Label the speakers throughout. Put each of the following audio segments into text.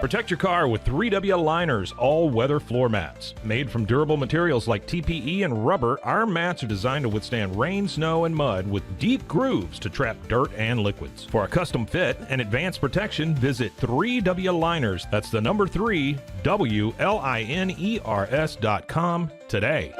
Speaker 1: Protect your car with 3W Liners all-weather floor mats. Made from durable materials like TPE and rubber, our mats are designed to withstand rain, snow, and mud with deep grooves to trap dirt and liquids. For a custom fit and advanced protection, visit 3W Liners. That's the number 3, WLINERS.com today.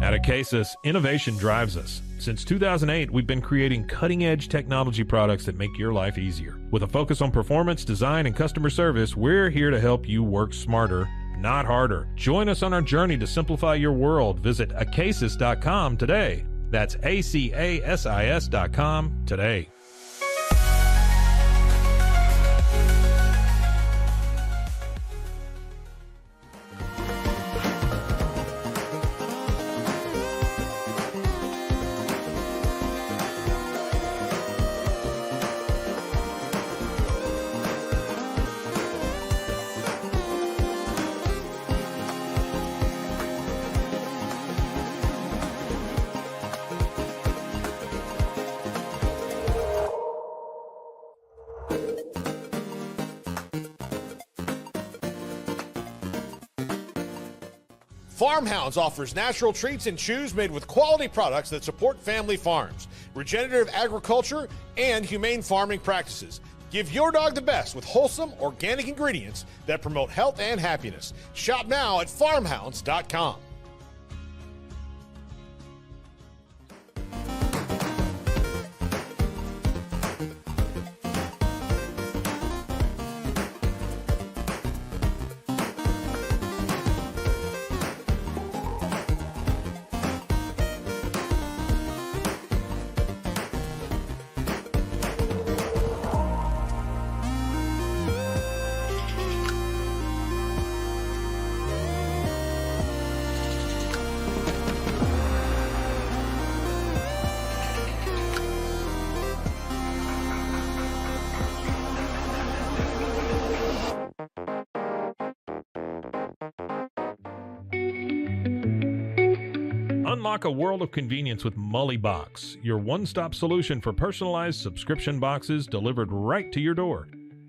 Speaker 1: At Acasis, innovation drives us. Since 2008, we've been creating cutting-edge technology products that make your life easier. With a focus on performance, design, and customer service, we're here to help you work smarter, not harder. Join us on our journey to simplify your world. Visit Acasis.com today. That's ACASIS.com today.
Speaker 2: Farmhounds offers natural treats and chews made with quality products that support family farms, regenerative agriculture, and humane farming practices. Give your dog the best with wholesome, organic ingredients that promote health and happiness. Shop now at farmhounds.com. Unlock a world of convenience with Mully Box, your one-stop solution for personalized subscription boxes delivered right to your door.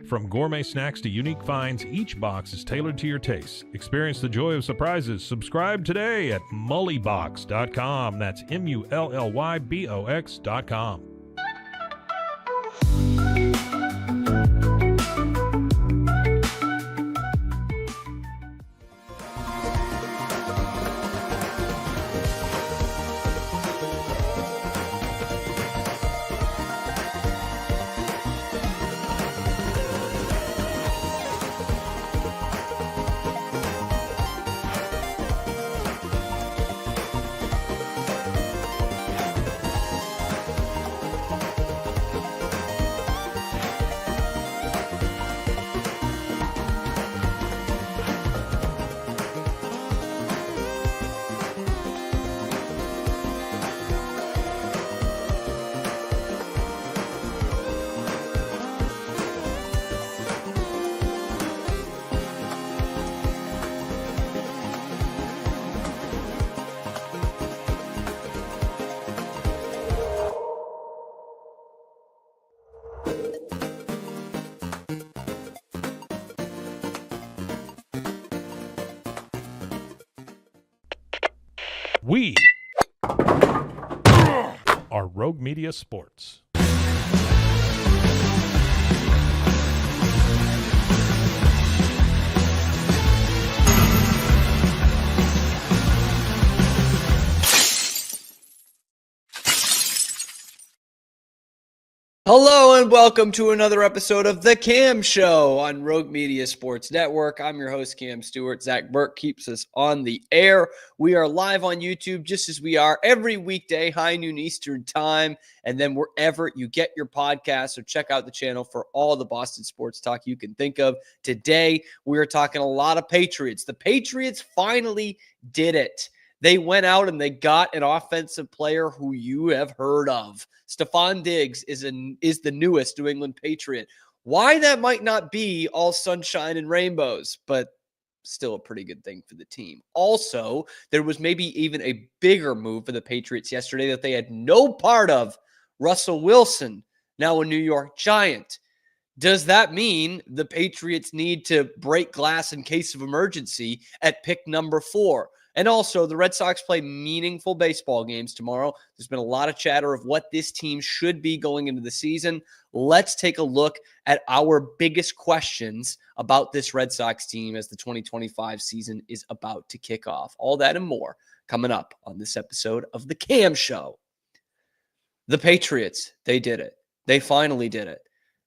Speaker 2: From gourmet snacks to unique finds, each box is tailored to your tastes. Experience the joy of surprises. Subscribe today at mullybox.com. That's MULLYBOX.com. We are Rogue Media Sports.
Speaker 3: Hello and welcome to another episode of The Cam Show on Rogue Media Sports Network. I'm your host, Cam Stewart. Zach Burke keeps us on the air. We are live on YouTube just as we are every weekday, high noon Eastern time, and then wherever you get your podcasts. So check out the channel for all the Boston sports talk you can think of. Today, we are talking a lot of Patriots. The Patriots finally did it. They went out and they got an offensive player who you have heard of. Stefon Diggs is the newest New England Patriot. Why that might not be all sunshine and rainbows, but still a pretty good thing for the team. Also, there was maybe even a bigger move for the Patriots yesterday that they had no part of. Russell Wilson, now a New York Giant. Does that mean the Patriots need to break glass in case of emergency at pick number 4? And also, the Red Sox play meaningful baseball games tomorrow. There's been a lot of chatter of what this team should be going into the season. Let's take a look at our biggest questions about this Red Sox team as the 2025 season is about to kick off. All that and more coming up on this episode of The Cam Show. The Patriots, they did it. They finally did it.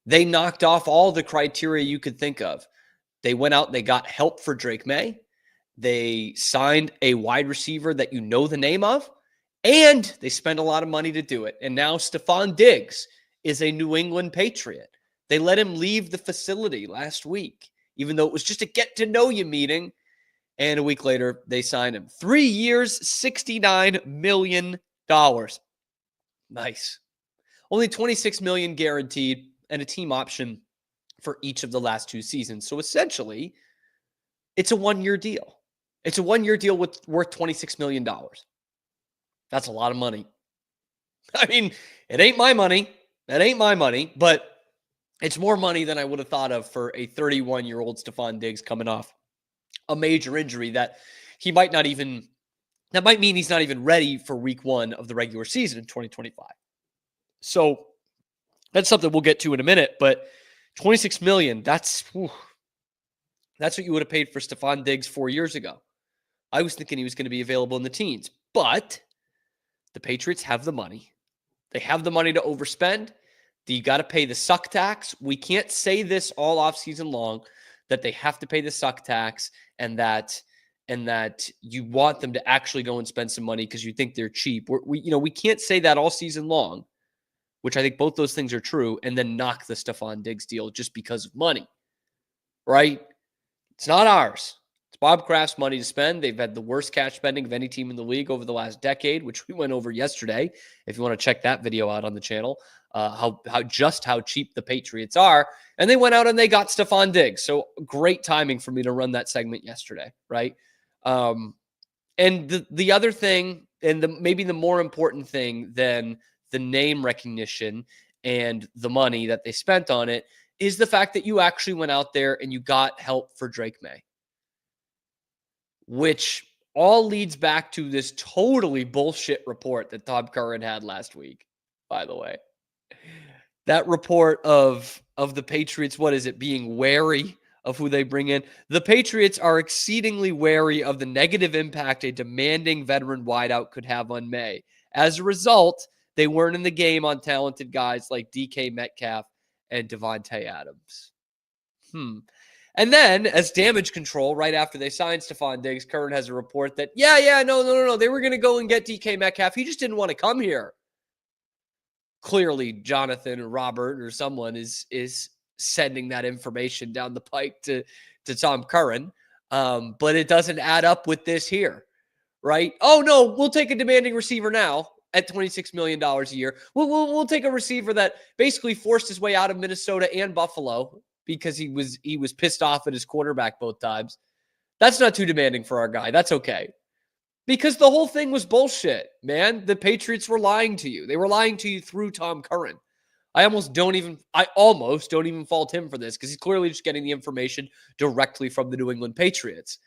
Speaker 3: They knocked off all the criteria you could think of. They went out, they got help for Drake Maye. They signed a wide receiver that you know the name of, and they spent a lot of money to do it. And now Stefon Diggs is a New England Patriot. They let him leave the facility last week, even though it was just a get-to-know-you meeting. And a week later, they signed him. 3 years, $69 million. Nice. Only $26 million guaranteed and a team option for each of the last 2 seasons. So essentially, it's a 1-year deal. It's a 1-year deal worth $26 million. That's a lot of money. I mean, it ain't my money. That ain't my money, but it's more money than I would have thought of for a 31-year-old Stefon Diggs coming off a major injury that might mean he's not even ready for week 1 of the regular season in 2025. So that's something we'll get to in a minute, but $26 million, that's what you would have paid for Stefon Diggs 4 years ago. I was thinking he was going to be available in the teens, but the Patriots have the money. They have the money to overspend. You got to pay the suck tax. We can't say this all offseason long that they have to pay the suck tax and that you want them to actually go and spend some money because you think they're cheap. We can't say that all season long, which I think both those things are true, and then knock the Stefon Diggs deal just because of money, right? It's not ours. It's Bob Kraft's money to spend. They've had the worst cash spending of any team in the league over the last decade, which we went over yesterday. If you want to check that video out on the channel, how cheap the Patriots are. And they went out and they got Stefon Diggs. So great timing for me to run that segment yesterday, right? And the other thing, and maybe the more important thing than the name recognition and the money that they spent on it, is the fact that you actually went out there and you got help for Drake Maye, which all leads back to this totally bullshit report that Tom Curran had last week, by the way. That report of the Patriots, being wary of who they bring in. The Patriots are exceedingly wary of the negative impact a demanding veteran wideout could have on Maye. As a result, they weren't in the game on talented guys like DK Metcalf and Devontae Adams. And then, as damage control, right after they signed Stefon Diggs, Curran has a report that, no, they were going to go and get DK Metcalf. He just didn't want to come here. Clearly, Jonathan or Robert or someone is sending that information down the pike to Tom Curran, but it doesn't add up with this here, right? Oh, no, we'll take a demanding receiver now at $26 million a year. We'll take a receiver that basically forced his way out of Minnesota and Buffalo because he was pissed off at his quarterback both times. That's not too demanding for our guy. That's okay. Because the whole thing was bullshit, man. The Patriots were lying to you. They were lying to you through Tom Curran. I almost don't even fault him for this because he's clearly just getting the information directly from the New England Patriots.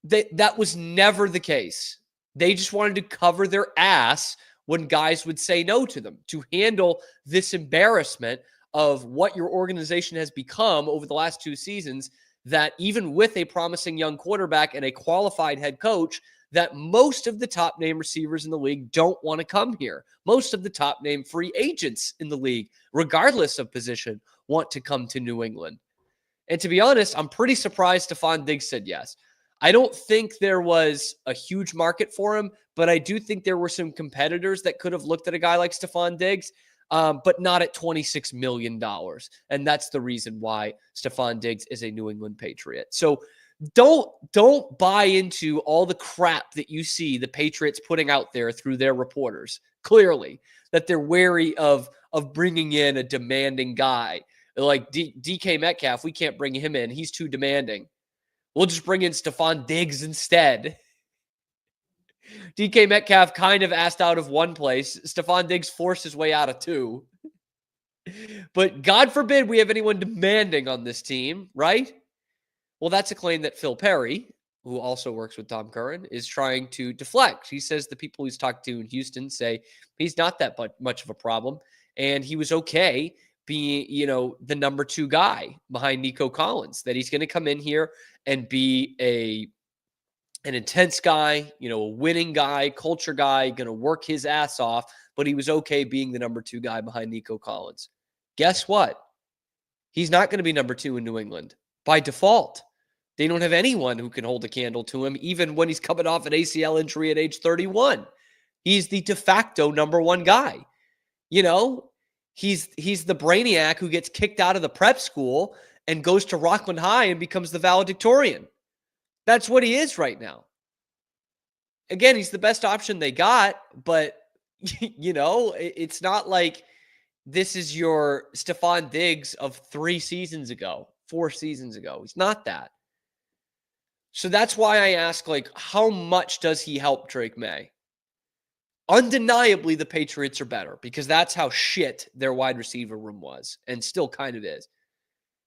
Speaker 3: That was never the case. They just wanted to cover their ass when guys would say no to them to handle this embarrassment of what your organization has become over the last 2 seasons. that even with a promising young quarterback and a qualified head coach, that most of the top name receivers in the league don't want to come here. Most of the top name free agents in the league, regardless of position, want to come to New England. And to be honest, I'm pretty surprised Stefon Diggs said yes. I don't think there was a huge market for him, but I do think there were some competitors that could have looked at a guy like Stefon Diggs, but not at $26 million. And that's the reason why Stefon Diggs is a New England Patriot. So don't buy into all the crap that you see the Patriots putting out there through their reporters. Clearly, that they're wary of bringing in a demanding guy. Like DK Metcalf, we can't bring him in. He's too demanding. We'll just bring in Stefon Diggs instead. DK Metcalf kind of asked out of one place. Stefon Diggs forced his way out of two. But God forbid we have anyone demanding on this team, right? Well, that's a claim that Phil Perry, who also works with Tom Curran, is trying to deflect. He says the people he's talked to in Houston say he's not that much of a problem, and he was okay being, the number 2 guy behind Nico Collins, that he's going to come in here and be an intense guy, a winning guy, culture guy, going to work his ass off, but he was okay being the number 2 guy behind Nico Collins. Guess what? He's not going to be number 2 in New England by default. They don't have anyone who can hold a candle to him, even when he's coming off an ACL injury at age 31. He's the de facto number 1 guy. He's the brainiac who gets kicked out of the prep school and goes to Rockland High and becomes the valedictorian. That's what he is right now. Again, he's the best option they got, but, it's not like this is your Stefon Diggs of 4 seasons ago. He's not that. So that's why I ask, how much does he help Drake Maye? Undeniably, the Patriots are better because that's how shit their wide receiver room was and still kind of is.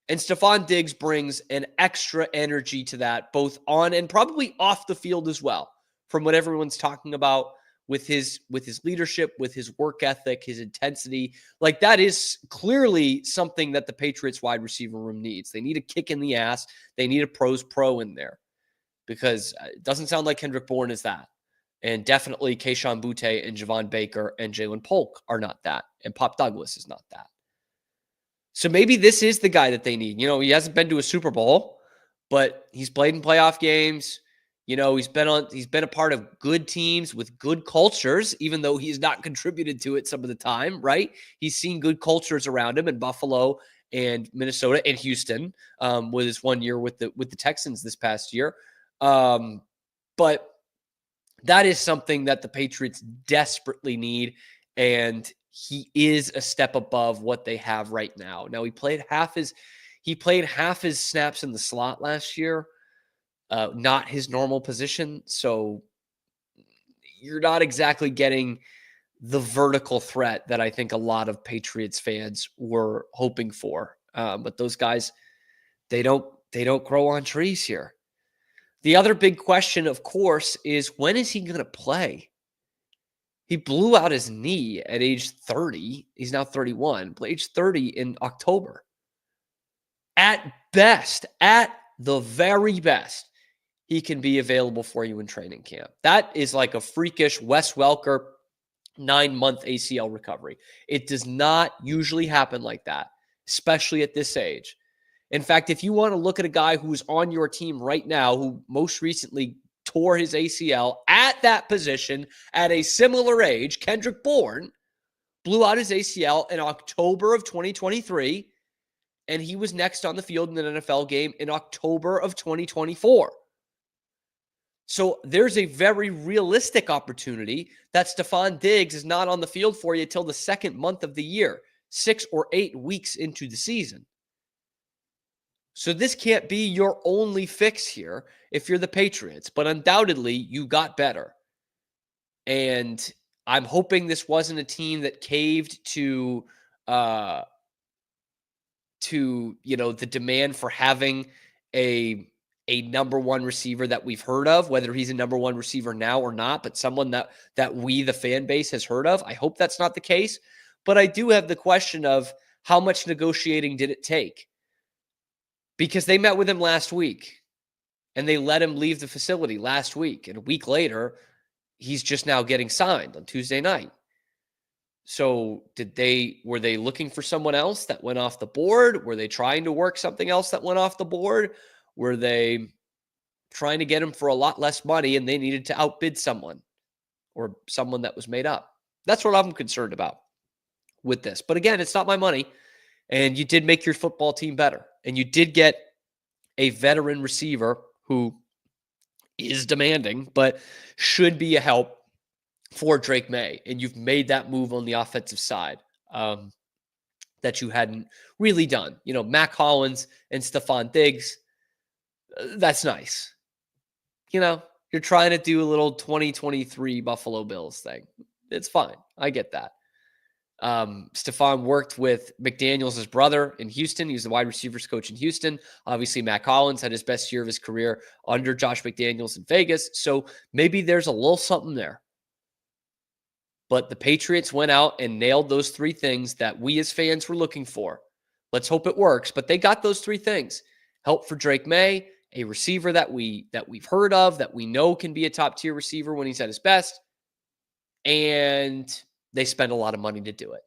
Speaker 3: And Stefon Diggs brings an extra energy to that, both on and probably off the field as well, from what everyone's talking about with his leadership, with his work ethic, his intensity. That is clearly something that the Patriots wide receiver room needs. They need a kick in the ass. They need a pros pro in there because it doesn't sound like Kendrick Bourne is that. And definitely Kayshon Boutte and Javon Baker and Jalen Polk are not that. And Pop Douglas is not that. So maybe this is the guy that they need. He hasn't been to a Super Bowl, but he's played in playoff games. He's been a part of good teams with good cultures, even though he's not contributed to it some of the time, right? He's seen good cultures around him in Buffalo and Minnesota and Houston with his 1 year with the Texans this past year. But that is something that the Patriots desperately need, and he is a step above what they have right now. Now, he played half his snaps in the slot last year, not his normal position, so you're not exactly getting the vertical threat that I think a lot of Patriots fans were hoping for. But those guys, they don't grow on trees here. The other big question, of course, is when is he going to play? He blew out his knee at age 30. He's now 31. But age 30 in October. At best, at the very best, he can be available for you in training camp. That is like a freakish Wes Welker 9-month ACL recovery. It does not usually happen like that, especially at this age. In fact, if you want to look at a guy who's on your team right now, who most recently tore his ACL at that position at a similar age, Kendrick Bourne blew out his ACL in October of 2023, and he was next on the field in an NFL game in October of 2024. So there's a very realistic opportunity that Stefon Diggs is not on the field for you till the second month of the year, 6 or 8 weeks into the season. So this can't be your only fix here if you're the Patriots, but undoubtedly you got better. And I'm hoping this wasn't a team that caved to the demand for having a number one receiver that we've heard of, whether he's a number one receiver now or not, but someone that we, the fan base, has heard of. I hope that's not the case. But I do have the question of how much negotiating did it take? because they met with him last week and they let him leave the facility last week. And a week later, he's just now getting signed on Tuesday night. So were they looking for someone else that went off the board? Were they trying to work something else that went off the board? Were they trying to get him for a lot less money and they needed to outbid someone or someone that was made up? That's what I'm concerned about with this. But again, it's not my money. And you did make your football team better. And you did get a veteran receiver who is demanding, but should be a help for Drake Maye. And you've made that move on the offensive side that you hadn't really done. You know, Mac Hollins and Stefon Diggs, that's nice. You know, you're trying to do a little 2023 Buffalo Bills thing. It's fine. I get that. Stefon worked with McDaniels' brother in Houston. He was the wide receivers coach in Houston. Obviously, Mac Hollins had his best year of his career under Josh McDaniels in Vegas. So maybe there's a little something there. But the Patriots went out and nailed those three things that we as fans were looking for. Let's hope it works. But they got those three things. Help for Drake Maye, a receiver that we've heard of, that we know can be a top-tier receiver when he's at his best. And they spend a lot of money to do it.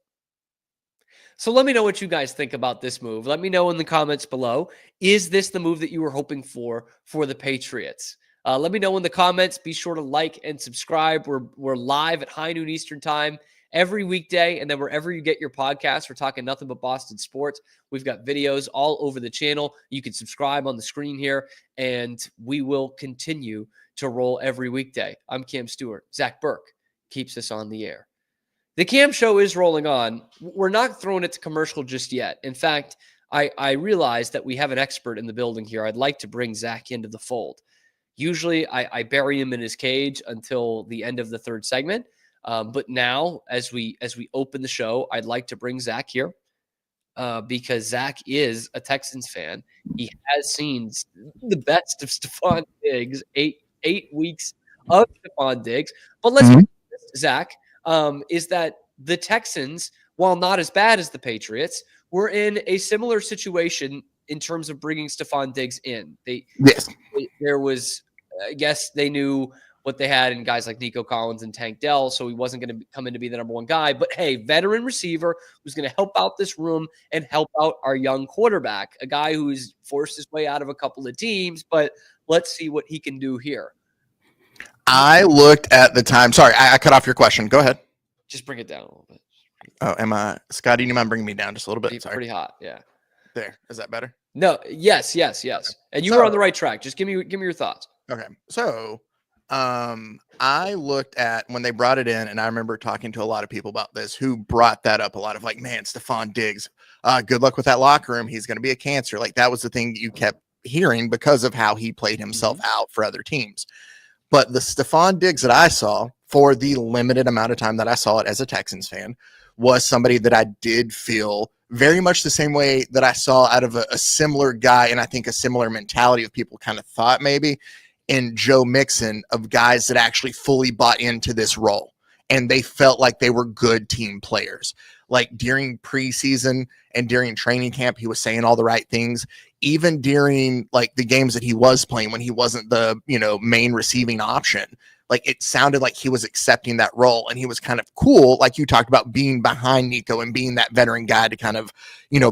Speaker 3: So let me know what you guys think about this move. Let me know in the comments below. Is this the move that you were hoping for the Patriots? Let me know in the comments. Be sure to like and subscribe. We're live at high noon Eastern time every weekday. And then wherever you get your podcasts, we're talking nothing but Boston sports. We've got videos all over the channel. You can subscribe on the screen here, and we will continue to roll every weekday. I'm Cam Stewart. Zach Burke keeps us on the air. The Cam Show is rolling on. We're not throwing it to commercial just yet. In fact, I realize that we have an expert in the building here. I'd like to bring Zach into the fold. Usually I bury him in his cage until the end of the third segment. But now, as we open the show, I'd like to bring Zach here because Zach is a Texans fan. He has seen the best of Stefon Diggs, eight weeks of Stefon Diggs. But let's be honest, Zach, is that the Texans, while not as bad as the Patriots, were in a similar situation in terms of bringing Stefon Diggs in. There was, I guess they knew what they had in guys like Nico Collins and Tank Dell, so he wasn't going to come in to be the number one guy. But hey, veteran receiver who's going to help out this room and help out our young quarterback, a guy who's forced his way out of a couple of teams, but let's see what he can do here.
Speaker 4: I looked at the time. Sorry, I cut off your question. Go ahead.
Speaker 3: Just bring it down a little bit.
Speaker 4: Oh, am I, Scotty? You mind bringing me down just a little bit? Sorry.
Speaker 3: Pretty hot. Yeah.
Speaker 4: There. Is that better?
Speaker 3: No. Yes. Okay. And you were on the right track. Just give me your thoughts.
Speaker 4: Okay. So, I looked at when they brought it in, and I remember talking to a lot of people about this who brought that up a lot of like, man, Stefon Diggs, good luck with that locker room. He's going to be a cancer. Like that was the thing you kept hearing because of how he played himself out for other teams. But the Stefon Diggs that I saw for the limited amount of time that I saw it as a Texans fan was somebody that I did feel very much the same way that I saw out of a similar guy, and I think a similar mentality of people kind of thought maybe, in Joe Mixon, of guys that actually fully bought into this role. And they felt like they were good team players. Like during preseason and during training camp, he was saying all the right things. Even during like the games that he was playing when he wasn't the, main receiving option, like it sounded like he was accepting that role, and he was kind of cool. Like you talked about being behind Nico and being that veteran guy to kind of,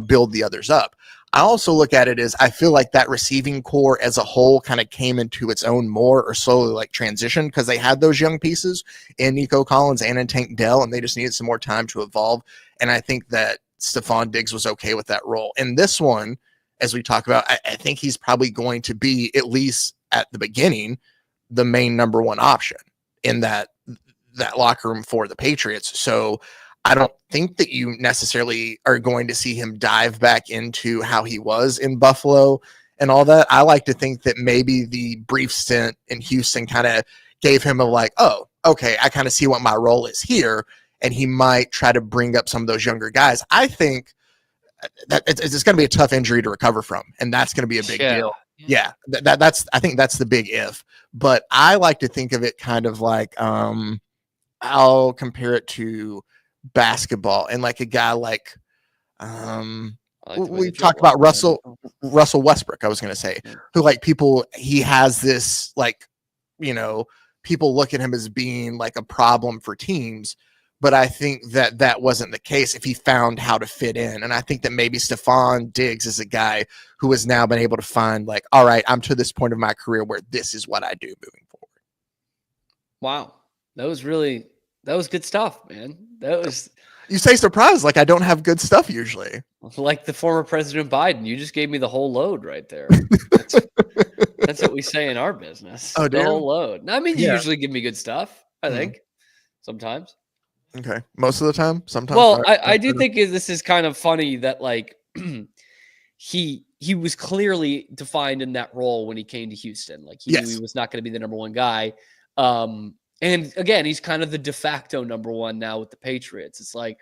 Speaker 4: build the others up. I also look at it as I feel like that receiving core as a whole kind of came into its own more, or slowly like transitioned, because they had those young pieces in Nico Collins and in Tank Dell, and they just needed some more time to evolve. And I think that Stefon Diggs was okay with that role. And this one, as we talk about, I think he's probably going to be, at least at the beginning, the main number one option in that locker room for the Patriots. So I don't think that you necessarily are going to see him dive back into how he was in Buffalo and all that. I like to think that maybe the brief stint in Houston kind of gave him a like, oh, okay, I kind of see what my role is here. And he might try to bring up some of those younger guys. I think that it's going to be a tough injury to recover from, and that's going to be a big deal. Yeah, I think that's the big if. But I like to think of it kind of like I'll compare it to basketball, and like a guy like we talked about Russell Westbrook, I was going to say, who like people, he has this like, people look at him as being like a problem for teams. But I think that wasn't the case if he found how to fit in. And I think that maybe Stefon Diggs is a guy who has now been able to find like, all right, I'm to this point of my career where this is what I do moving forward.
Speaker 3: Wow. That was good stuff, man.
Speaker 4: You say surprised, like I don't have good stuff usually.
Speaker 3: Like the former President Biden, you just gave me the whole load right there. That's what we say in our business.
Speaker 4: Oh,
Speaker 3: the whole load. I mean, you
Speaker 4: Yeah.
Speaker 3: usually give me good stuff, I think. Sometimes.
Speaker 4: Okay. Most of the time? Sometimes.
Speaker 3: Well, I do think this is kind of funny that like he was clearly defined in that role when he came to Houston. Like he knew he was not going to be the number one guy. And again, he's kind of the de facto number one now with the Patriots. It's like,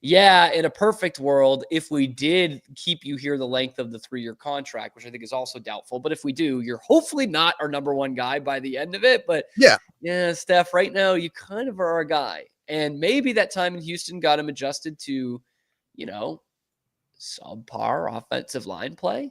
Speaker 3: yeah, in a perfect world, if we did keep you here the length of the 3-year contract, which I think is also doubtful, but if we do, you're hopefully not our number one guy by the end of it. But yeah, Steph, right now you kind of are our guy. And maybe that time in Houston got him adjusted to, subpar offensive line play.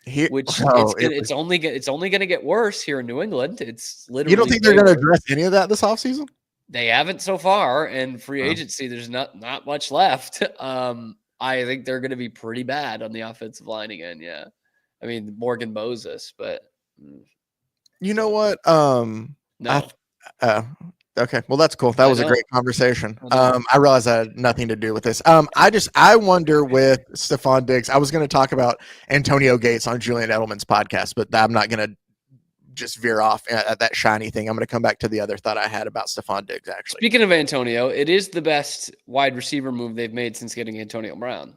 Speaker 3: It's only going to get worse here in New England. It's literally.
Speaker 4: You don't think they're going to address any of that this offseason?
Speaker 3: They haven't so far, and free agency, there's not much left. I think they're going to be pretty bad on the offensive line again. Yeah, I mean Morgan Moses, but
Speaker 4: you know what?
Speaker 3: No.
Speaker 4: Okay, well that's cool. That was a great conversation. I realize I had nothing to do with this. I wonder with Stefon Diggs. I was going to talk about Antonio Gates on Julian Edelman's podcast, but I'm not going to just veer off at that shiny thing. I'm going to come back to the other thought I had about Stefon Diggs. Actually,
Speaker 3: speaking of Antonio, it is the best wide receiver move they've made since getting Antonio Brown.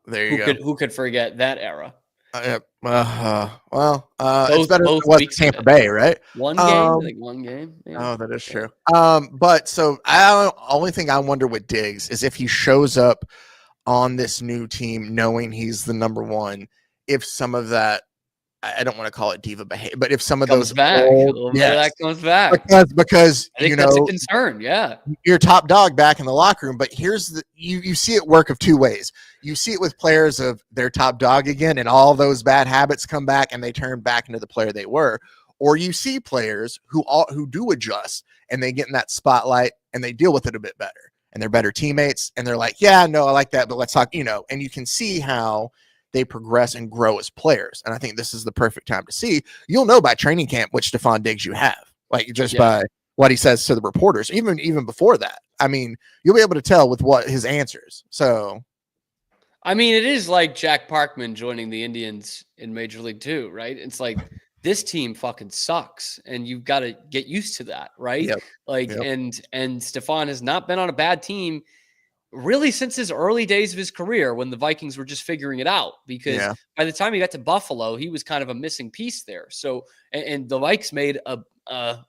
Speaker 4: There you go.
Speaker 3: Who could forget that era?
Speaker 4: It's better than it was Tampa Bay, right?
Speaker 3: One game. Yeah.
Speaker 4: Oh, that is true. But so only thing I wonder with Diggs is if he shows up on this new team knowing he's the number one, if some of that, I don't want to call it diva behavior, but if some of
Speaker 3: comes
Speaker 4: those
Speaker 3: back, that comes back
Speaker 4: because
Speaker 3: I think that's a concern. Yeah,
Speaker 4: you're top dog back in the locker room, but here's you see it work of two ways. You see it with players of their top dog again, and all those bad habits come back and they turn back into the player they were, or you see players who do adjust and they get in that spotlight and they deal with it a bit better, and they're better teammates, and they're like, yeah, no, I like that, but let's talk, and you can see how they progress and grow as players. And I think this is the perfect time to see. You'll know by training camp which Stefon Diggs you have, like just by what he says to the reporters, even before that. I mean, you'll be able to tell with what his answers. So,
Speaker 3: I mean, it is like Jack Parkman joining the Indians in Major League 2, right? It's like this team fucking sucks, and you've got to get used to that, right? And Stefon has not been on a bad team really since his early days of his career when the Vikings were just figuring it out, because by the time he got to Buffalo, he was kind of a missing piece there. So, and the Vikes made an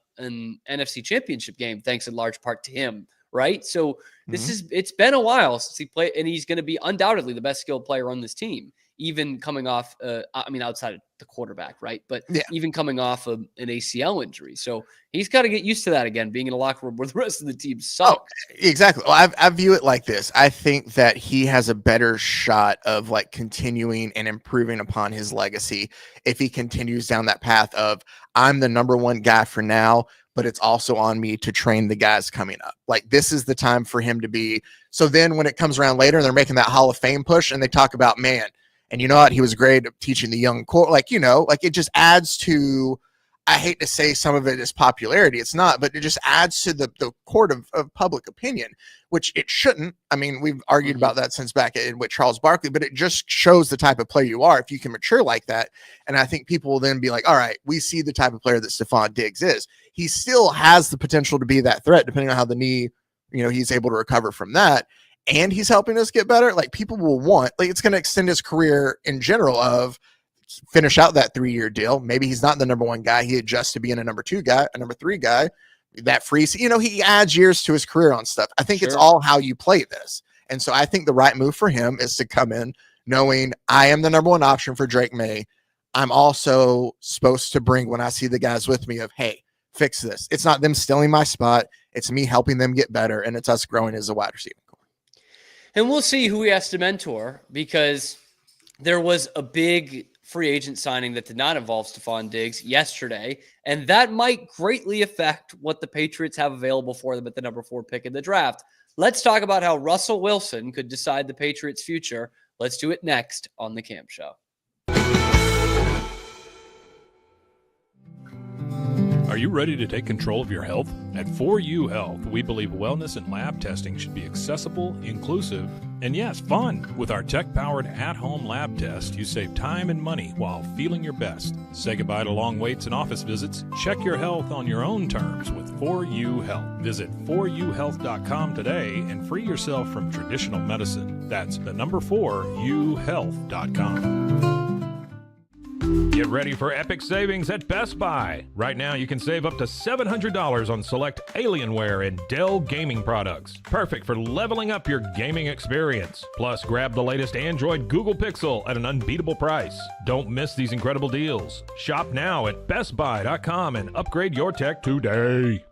Speaker 3: NFC championship game thanks in large part to him, right? So it's been a while since he played, and he's going to be undoubtedly the best skilled player on this team, even coming off, outside of the quarterback, right? But even coming off of an ACL injury. So he's got to get used to that again, being in a locker room where the rest of the team sucks.
Speaker 4: Oh, exactly. Well, I view it like this. I think that he has a better shot of like continuing and improving upon his legacy if he continues down that path of, I'm the number one guy for now, but it's also on me to train the guys coming up. Like, this is the time for him to be. So then when it comes around later and they're making that Hall of Fame push and they talk about, man, and you know what, he was great at teaching the young core, like it just adds to, I hate to say some of it is popularity. It's not, but it just adds to the court of public opinion, which it shouldn't. I mean, we've argued about that since back with Charles Barkley, but it just shows the type of player you are if you can mature like that. And I think people will then be like, all right, we see the type of player that Stefon Diggs is. He still has the potential to be that threat, depending on how the knee, he's able to recover from that. And he's helping us get better. Like, people will want, like, it's going to extend his career in general of finish out that 3-year deal. Maybe he's not the number one guy. He adjusts to being a number 2 guy, a number 3 guy, that free, he adds years to his career on stuff. I think it's all how you play this. And so I think the right move for him is to come in knowing I am the number one option for Drake Maye. I'm also supposed to bring, when I see the guys with me, of, hey, fix this. It's not them stealing my spot. It's me helping them get better. And it's us growing as a wide receiver.
Speaker 3: And we'll see who he has to mentor, because there was a big free agent signing that did not involve Stefon Diggs yesterday, and that might greatly affect what the Patriots have available for them at the number 4 pick in the draft. Let's talk about how Russell Wilson could decide the Patriots' future. Let's do it next on The Cam Show.
Speaker 2: Are you ready to take control of your health? At 4U Health, we believe wellness and lab testing should be accessible, inclusive, and yes, fun. With our tech-powered at-home lab test, you save time and money while feeling your best. Say goodbye to long waits and office visits. Check your health on your own terms with 4U Health. Visit 4uhealth.com today and free yourself from traditional medicine. That's the number 4uhealth.com. Get ready for epic savings at Best Buy. Right now, you can save up to $700 on select Alienware and Dell gaming products. Perfect for leveling up your gaming experience. Plus, grab the latest Android Google Pixel at an unbeatable price. Don't miss these incredible deals. Shop now at bestbuy.com and upgrade your tech today.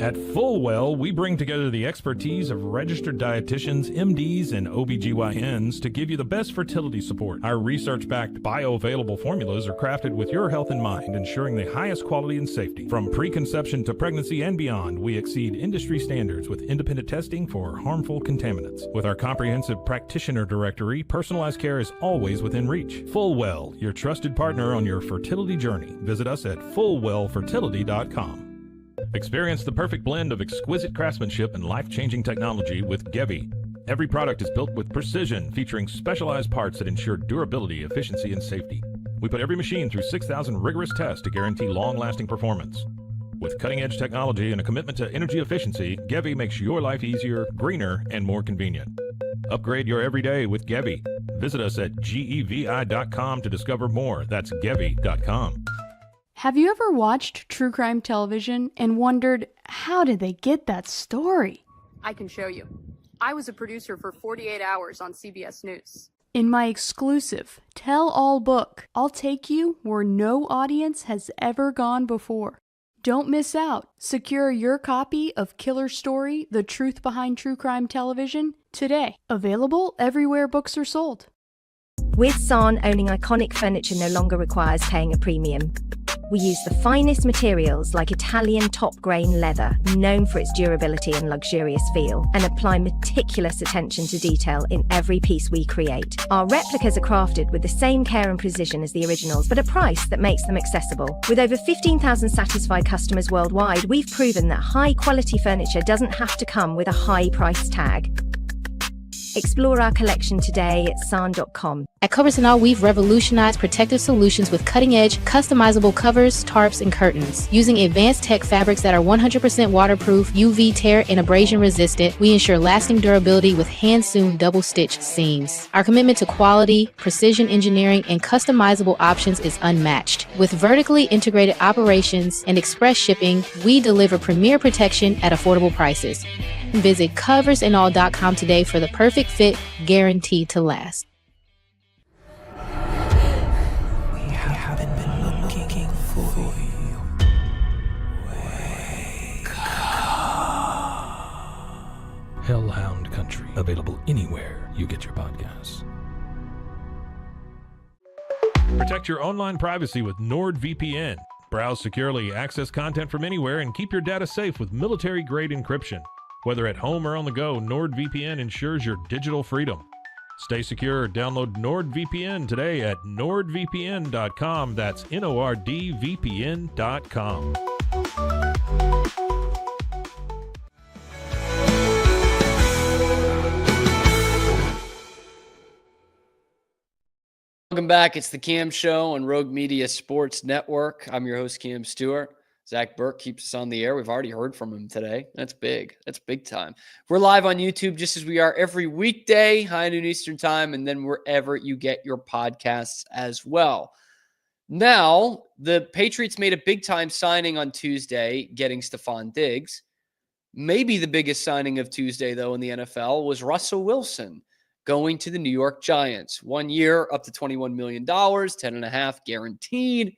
Speaker 2: At Fullwell, we bring together the expertise of registered dietitians, MDs, and OBGYNs to give you the best fertility support. Our research-backed bioavailable formulas are crafted with your health in mind, ensuring the highest quality and safety. From preconception to pregnancy and beyond, we exceed industry standards with independent testing for harmful contaminants. With our comprehensive practitioner directory, personalized care is always within reach. Fullwell, your trusted partner on your fertility journey. Visit us at fullwellfertility.com. Experience the perfect blend of exquisite craftsmanship and life-changing technology with Gevi. Every product is built with precision, featuring specialized parts that ensure durability, efficiency, and safety. We put every machine through 6,000 rigorous tests to guarantee long-lasting performance. With cutting-edge technology and a commitment to energy efficiency, Gevi makes your life easier, greener, and more convenient. Upgrade your everyday with Gevi. Visit us at gevi.com to discover more. That's gevi.com.
Speaker 5: Have you ever watched true crime television and wondered, how did they get that story?
Speaker 6: I can show you. I was a producer for 48 Hours on CBS News.
Speaker 5: In my exclusive tell-all book, I'll take you where no audience has ever gone before. Don't miss out. Secure your copy of Killer Story: The Truth Behind True Crime Television today. Available everywhere books are sold.
Speaker 7: With San, owning iconic furniture no longer requires paying a premium. We use the finest materials like Italian top-grain leather, known for its durability and luxurious feel, and apply meticulous attention to detail in every piece we create. Our replicas are crafted with the same care and precision as the originals, but at a price that makes them accessible. With over 15,000 satisfied customers worldwide, we've proven that high-quality furniture doesn't have to come with a high price tag. Explore our collection today at san.com.
Speaker 8: At Covers & All, we've revolutionized protective solutions with cutting-edge, customizable covers, tarps, and curtains. Using advanced tech fabrics that are 100% waterproof, UV tear, and abrasion-resistant, we ensure lasting durability with hand-sewn double-stitch seams. Our commitment to quality, precision engineering, and customizable options is unmatched. With vertically integrated operations and express shipping, we deliver premier protection at affordable prices. Visit coversandall.com today for the perfect fit, guaranteed to last.
Speaker 9: We haven't been looking for you. Wake up.
Speaker 2: Hellhound Country, available anywhere you get your podcasts. Protect your online privacy with NordVPN. Browse securely, access content from anywhere, and keep your data safe with military-grade encryption. Whether at home or on the go, NordVPN ensures your digital freedom. Stay secure. Download NordVPN today at nordvpn.com. That's NORDVPN.com.
Speaker 3: Welcome back. It's the Cam Show on Rogue Media Sports Network. I'm your host, Cam Stewart. Zach Burke keeps us on the air. We've already heard from him today. That's big. That's big time. We're live on YouTube just as we are every weekday, high noon Eastern time, and then wherever you get your podcasts as well. Now, the Patriots made a big-time signing on Tuesday, getting Stefon Diggs. Maybe the biggest signing of Tuesday, though, in the NFL was Russell Wilson going to the New York Giants. 1 year, up to $21 million, 10.5 guaranteed.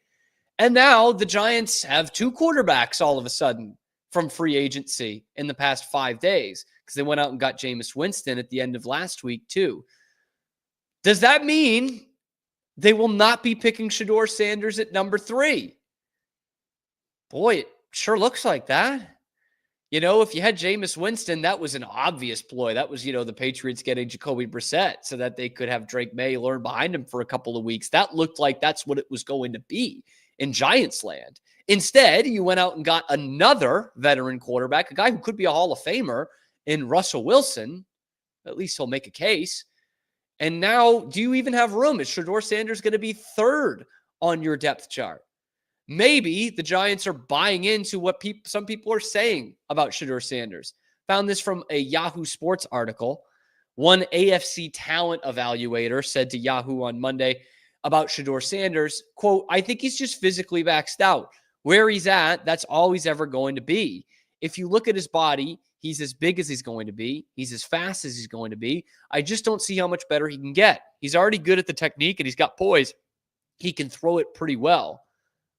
Speaker 3: And now the Giants have two quarterbacks all of a sudden from free agency in the past 5 days because they went out and got Jameis Winston at the end of last week too. Does that mean they will not be picking Shedeur Sanders at number 3? Boy, it sure looks like that. If you had Jameis Winston, that was an obvious ploy. That was, the Patriots getting Jacoby Brissett so that they could have Drake Maye learn behind him for a couple of weeks. That looked like that's what it was going to be in Giants land. Instead, you went out and got another veteran quarterback, a guy who could be a Hall of Famer in Russell Wilson. At least he'll make a case. And now, do you even have room? Is Shedeur Sanders going to be 3rd on your depth chart? Maybe the Giants are buying into what some people are saying about Shedeur Sanders. Found this from a Yahoo Sports article. One AFC talent evaluator said to Yahoo on Monday about Shedeur Sanders, quote, "I think he's just physically maxed out. Where he's at, that's all he's ever going to be. If you look at his body, he's as big as he's going to be. He's as fast as he's going to be. I just don't see how much better he can get. He's already good at the technique and he's got poise. He can throw it pretty well.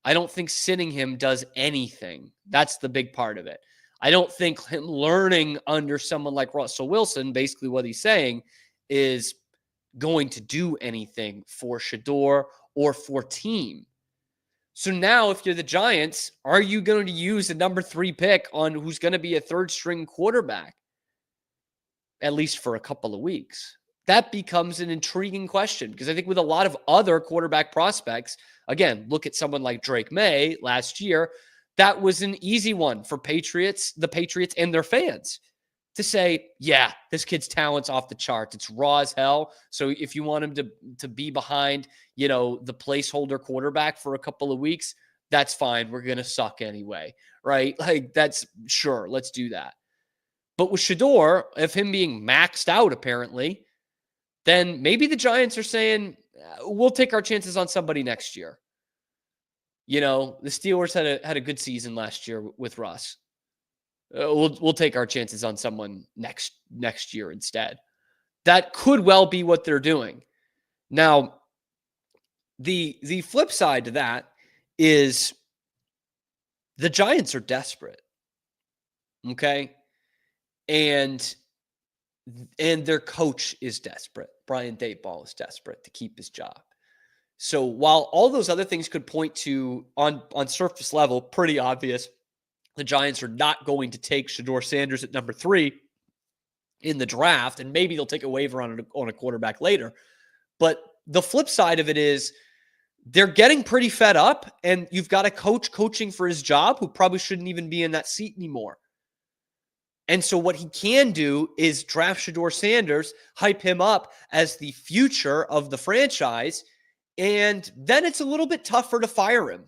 Speaker 3: I don't think sitting him does anything. That's the big part of it. I don't think him learning under someone like Russell Wilson, basically what he's saying, is going to do anything for Shedeur or for team. So now if you're the Giants, are you going to use the number 3 pick on who's going to be a 3rd-string quarterback, at least for a couple of weeks? That becomes an intriguing question because I think with a lot of other quarterback prospects, again, look at someone like Drake Maye last year. That was an easy one for the Patriots and their fans to say, yeah, this kid's talent's off the charts. It's raw as hell. So if you want him to be behind, the placeholder quarterback for a couple of weeks, that's fine. We're going to suck anyway, right? Like that's sure. Let's do that. But with Shedeur, of him being maxed out apparently, then maybe the Giants are saying, we'll take our chances on somebody next year. The Steelers had a good season last year with Russ. We'll take our chances on someone next year instead. That could well be what they're doing. Now, the flip side to that is the Giants are desperate. Okay? And their coach is desperate. Brian Daboll is desperate to keep his job. So while all those other things could point to, on surface level, pretty obvious, the Giants are not going to take Shedeur Sanders at number 3 in the draft, and maybe they'll take a waiver on a quarterback later. But the flip side of it is they're getting pretty fed up, and you've got a coach coaching for his job who probably shouldn't even be in that seat anymore. And so what he can do is draft Shedeur Sanders, hype him up as the future of the franchise, and then it's a little bit tougher to fire him,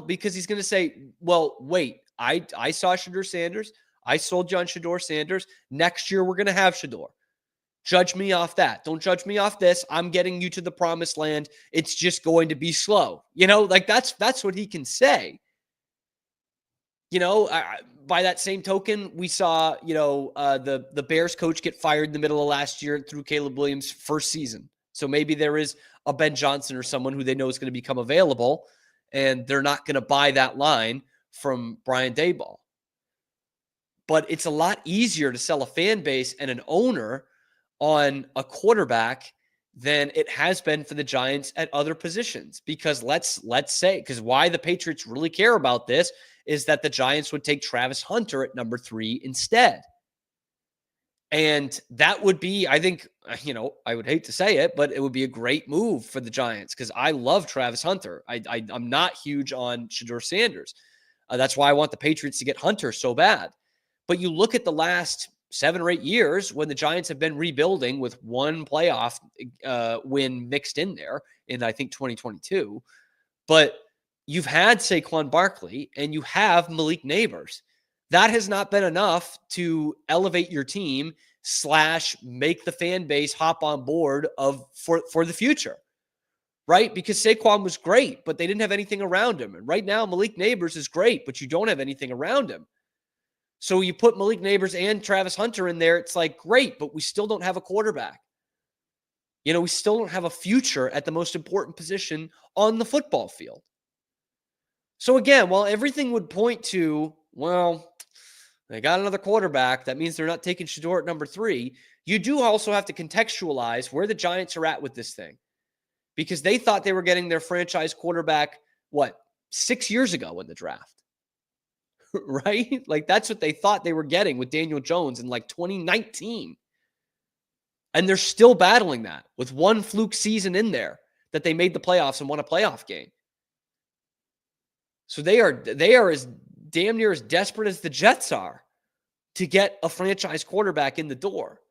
Speaker 3: because he's going to say, well, wait, I saw Shedeur Sanders. I sold you on Shedeur Sanders. Next year, we're going to have Shedeur. Judge me off that. Don't judge me off this. I'm getting you to the promised land. It's just going to be slow. That's what he can say. By that same token, we saw, the Bears coach get fired in the middle of last year through Caleb Williams' first season. So maybe there is a Ben Johnson or someone who they know is going to become available, and they're not going to buy that line from Brian Daboll. But it's a lot easier to sell a fan base and an owner on a quarterback than it has been for the Giants at other positions. Because let's say, because why the Patriots really care about this is that the Giants would take Travis Hunter at number 3 instead. And that would be, I think, I would hate to say it, but it would be a great move for the Giants because I love Travis Hunter. I'm not huge on Shedeur Sanders. That's why I want the Patriots to get Hunter so bad. But you look at the last 7 or 8 years when the Giants have been rebuilding with one playoff win mixed in there in, I think, 2022. But you've had Saquon Barkley and you have Malik Neighbors. That has not been enough to elevate your team / make the fan base hop on board for the future, right? Because Saquon was great, but they didn't have anything around him. And right now, Malik Neighbors is great, but you don't have anything around him. So you put Malik Neighbors and Travis Hunter in there, it's like, great, but we still don't have a quarterback. We still don't have a future at the most important position on the football field. So again, while everything would point to, well, they got another quarterback, that means they're not taking Shedeur at number 3. you do also have to contextualize where the Giants are at with this thing, because they thought they were getting their franchise quarterback, 6 years ago in the draft, right? Like, that's what they thought they were getting with Daniel Jones in 2019. And they're still battling that with one fluke season in there that they made the playoffs and won a playoff game. So they are as damn near as desperate as the Jets are to get a franchise quarterback in the door.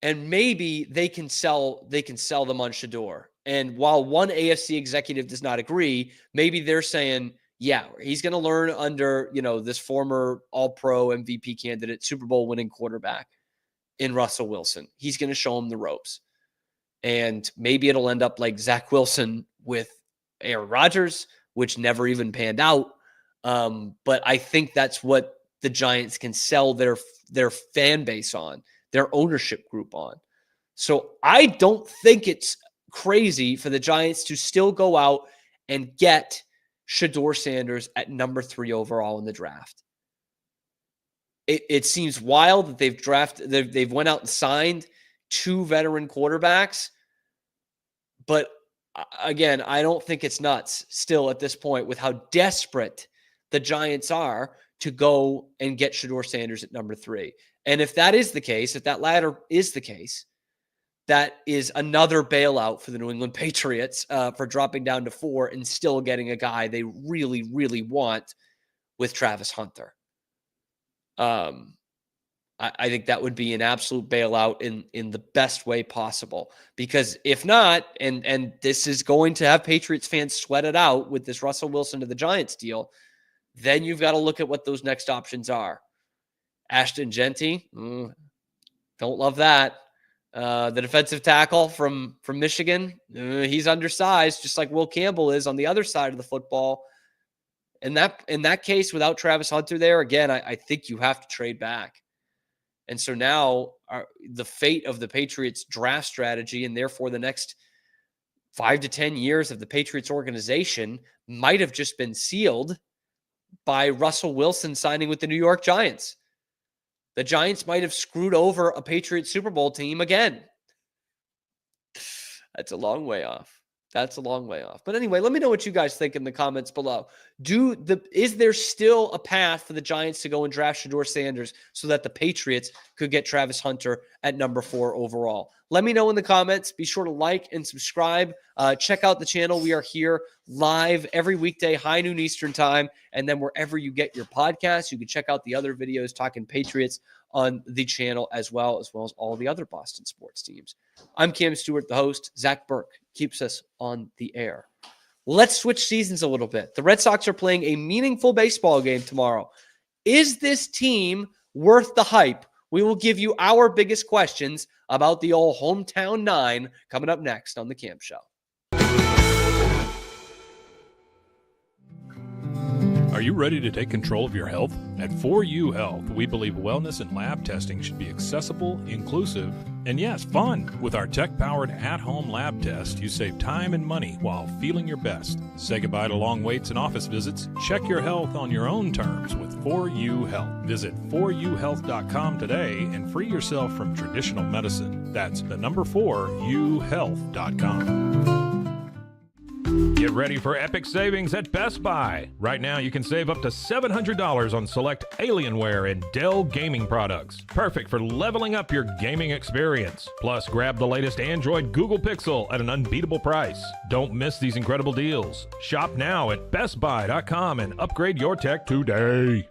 Speaker 3: And maybe they can sell them on Shador. And while one AFC executive does not agree, maybe they're saying, yeah, he's going to learn under, this former All-Pro MVP candidate, Super Bowl winning quarterback in Russell Wilson. He's going to show him the ropes. And maybe it'll end up like Zach Wilson with Aaron Rodgers, which never even panned out. But I think that's what the Giants can sell their fan base on, their ownership group on. So I don't think it's crazy for the Giants to still go out and get Shador Sanders at number 3 overall in the draft. It seems wild that they've went out and signed 2 veteran quarterbacks. But again, I don't think it's nuts still at this point with how desperate the Giants are to go and get Shador Sanders at number 3. And if that is the case, if that latter is the case, that is another bailout for the New England Patriots for dropping down to 4 and still getting a guy they really, really want with Travis Hunter. I think that would be an absolute bailout in the best way possible, because if not, and this is going to have Patriots fans sweat it out with this Russell Wilson to the Giants deal, then you've got to look at what those next options are. Ashton Genty, don't love that. The defensive tackle from Michigan, he's undersized, just like Will Campbell is on the other side of the football. In that case, without Travis Hunter there, again, I think you have to trade back. And so now the fate of the Patriots draft strategy, and therefore the next 5 to 10 years of the Patriots organization, might have just been sealed by Russell Wilson signing with the New York Giants. The Giants might have screwed over a Patriots Super Bowl team again. That's a long way off. But anyway, let me know what you guys think in the comments below. Is there still a path for the Giants to go and draft Shador Sanders so that the Patriots could get Travis Hunter at number 4 overall? Let me know in the comments. Be sure to like and subscribe. Check out the channel. We are here live every weekday, high noon Eastern time. And then wherever you get your podcasts, you can check out the other videos talking Patriots on the channel as well as all the other Boston sports teams. I'm Cam Stewart, the host. Zach Burke keeps us on the air. Let's switch seasons a little bit. The Red Sox are playing a meaningful baseball game tomorrow. Is this team worth the hype? We will give you our biggest questions about the old hometown 9 coming up next on The Cam Show.
Speaker 2: Are you ready to take control of your health? At 4U Health, we believe wellness and lab testing should be accessible, inclusive, and yes, fun. With our tech-powered at-home lab test, you save time and money while feeling your best. Say goodbye to long waits and office visits. Check your health on your own terms with 4U Health. Visit 4uhealth.com today and free yourself from traditional medicine. That's the number 4uhealth.com. Get ready for epic savings at Best Buy. Right now, you can save up to $700 on select Alienware and Dell gaming products. Perfect for leveling up your gaming experience. Plus, grab the latest Android Google Pixel at an unbeatable price. Don't miss these incredible deals. Shop now at bestbuy.com and upgrade your tech today.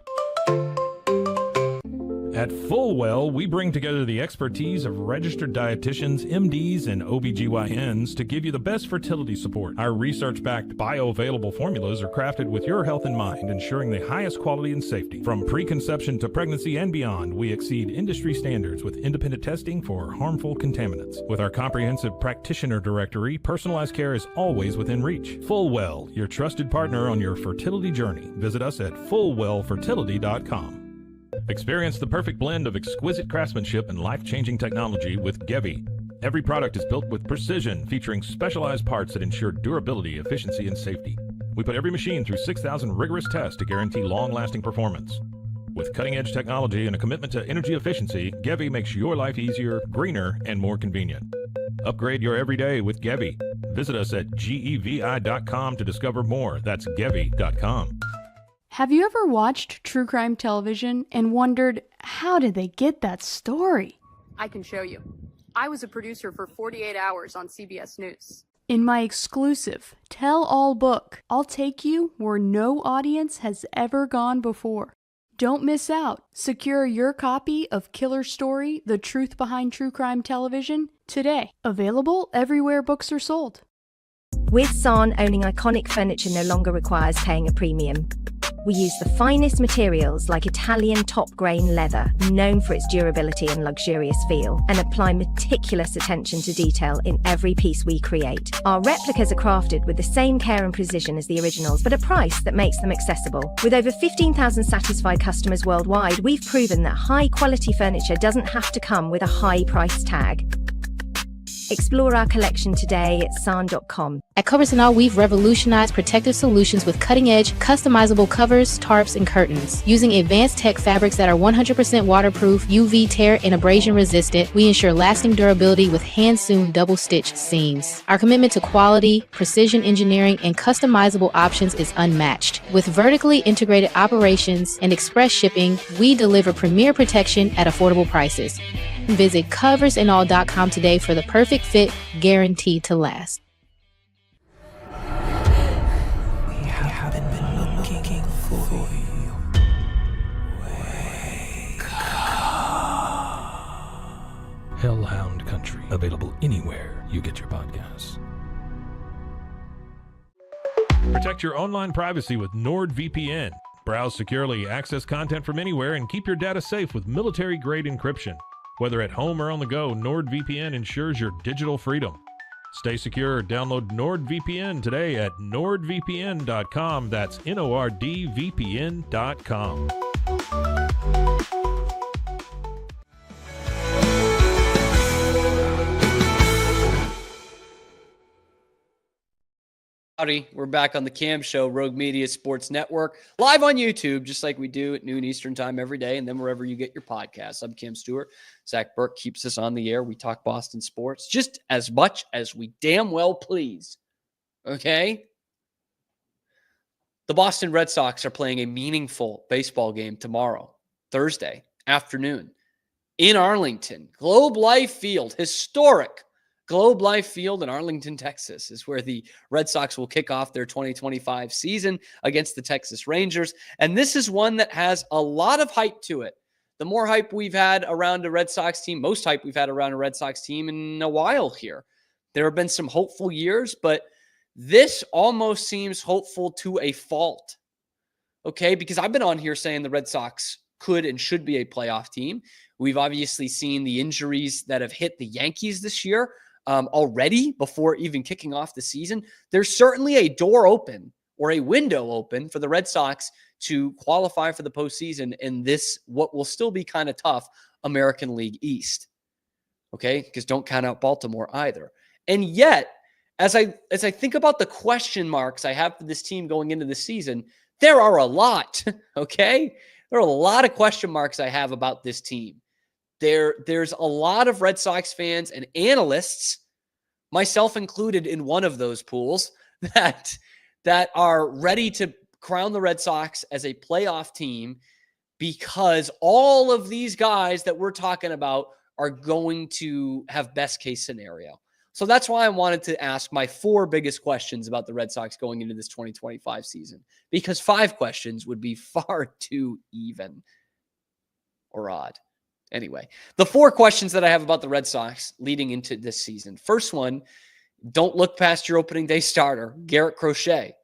Speaker 2: At Fullwell, we bring together the expertise of registered dietitians, MDs, and OBGYNs to give you the best fertility support. Our research-backed bioavailable formulas are crafted with your health in mind, ensuring the highest quality and safety. From preconception to pregnancy and beyond, we exceed industry standards with independent testing for harmful contaminants. With our comprehensive practitioner directory, personalized care is always within reach. Fullwell, your trusted partner on your fertility journey. Visit us at fullwellfertility.com. Experience the perfect blend of exquisite craftsmanship and life-changing technology with Gevi. Every product is built with precision, featuring specialized parts that ensure durability, efficiency, and safety. We put every machine through 6,000 rigorous tests to guarantee long-lasting performance. With cutting-edge technology and a commitment to energy efficiency, Gevi makes your life easier, greener, and more convenient. Upgrade your everyday with Gevi. Visit us at gevi.com to discover more. That's gevi.com.
Speaker 5: Have you ever watched true crime television and wondered, how did they get that story?
Speaker 6: I can show you. I was a producer for 48 Hours on CBS News.
Speaker 5: In my exclusive tell-all book, I'll take you where no audience has ever gone before. Don't miss out. Secure your copy of Killer Story: The Truth Behind True Crime Television today. Available everywhere books are sold.
Speaker 7: With Son, owning iconic furniture no longer requires paying a premium. We use the finest materials like Italian top-grain leather, known for its durability and luxurious feel, and apply meticulous attention to detail in every piece we create. Our replicas are crafted with the same care and precision as the originals, but a price that makes them accessible. With over 15,000 satisfied customers worldwide, we've proven that high-quality furniture doesn't have to come with a high price tag. Explore our collection today at san.com.
Speaker 8: At Covers and All, we've revolutionized protective solutions with cutting-edge, customizable covers, tarps, and curtains. Using advanced tech fabrics that are 100% waterproof, UV tear, and abrasion resistant, we ensure lasting durability with hand-sewn double-stitch seams. Our commitment to quality, precision engineering, and customizable options is unmatched. With vertically integrated operations and express shipping, we deliver premier protection at affordable prices. Visit coversandall.com today for the perfect fit, guaranteed to last.
Speaker 9: We haven't been looking for you. Wake up.
Speaker 2: Hellhound Country, available anywhere you get your podcasts. Protect your online privacy with NordVPN. Browse securely, access content from anywhere, and keep your data safe with military-grade encryption. Whether at home or on the go, NordVPN ensures your digital freedom. Stay secure. Download NordVPN today at nordvpn.com. That's NORDVPN.com.
Speaker 3: Howdy, we're back on the Cam Show, Rogue Media Sports Network, live on YouTube, just like we do at noon Eastern time every day, and then wherever you get your podcasts. I'm Cam Stewart. Zach Burke keeps us on the air. We talk Boston sports just as much as we damn well please. Okay? The Boston Red Sox are playing a meaningful baseball game tomorrow, Thursday afternoon, in Arlington. Globe Life Field, historic Globe Life Field in Arlington, Texas, is where the Red Sox will kick off their 2025 season against the Texas Rangers. And this is one that has a lot of hype to it. The more hype we've had around a Red Sox team, most hype we've had around a Red Sox team in a while here. There have been some hopeful years, but this almost seems hopeful to a fault. Okay, because I've been on here saying the Red Sox could and should be a playoff team. We've obviously seen the injuries that have hit the Yankees this year. Already before even kicking off the season. There's certainly a door open or a window open for the Red Sox to qualify for the postseason in this, what will still be kind of tough, American League East. Okay, because don't count out Baltimore either. And yet, as I think about the question marks I have for this team going into the season, there are a lot, okay? There are a lot of question marks I have about this team. There's a lot of Red Sox fans and analysts, myself included in one of those pools, that are ready to crown the Red Sox as a playoff team because all of these guys that we're talking about are going to have best case scenario. So that's why I wanted to ask my 4 biggest questions about the Red Sox going into this 2025 season, because 5 questions would be far too even or odd. Anyway, the 4 questions that I have about the Red Sox leading into this season. First one, don't look past your opening day starter, Garrett Crochet.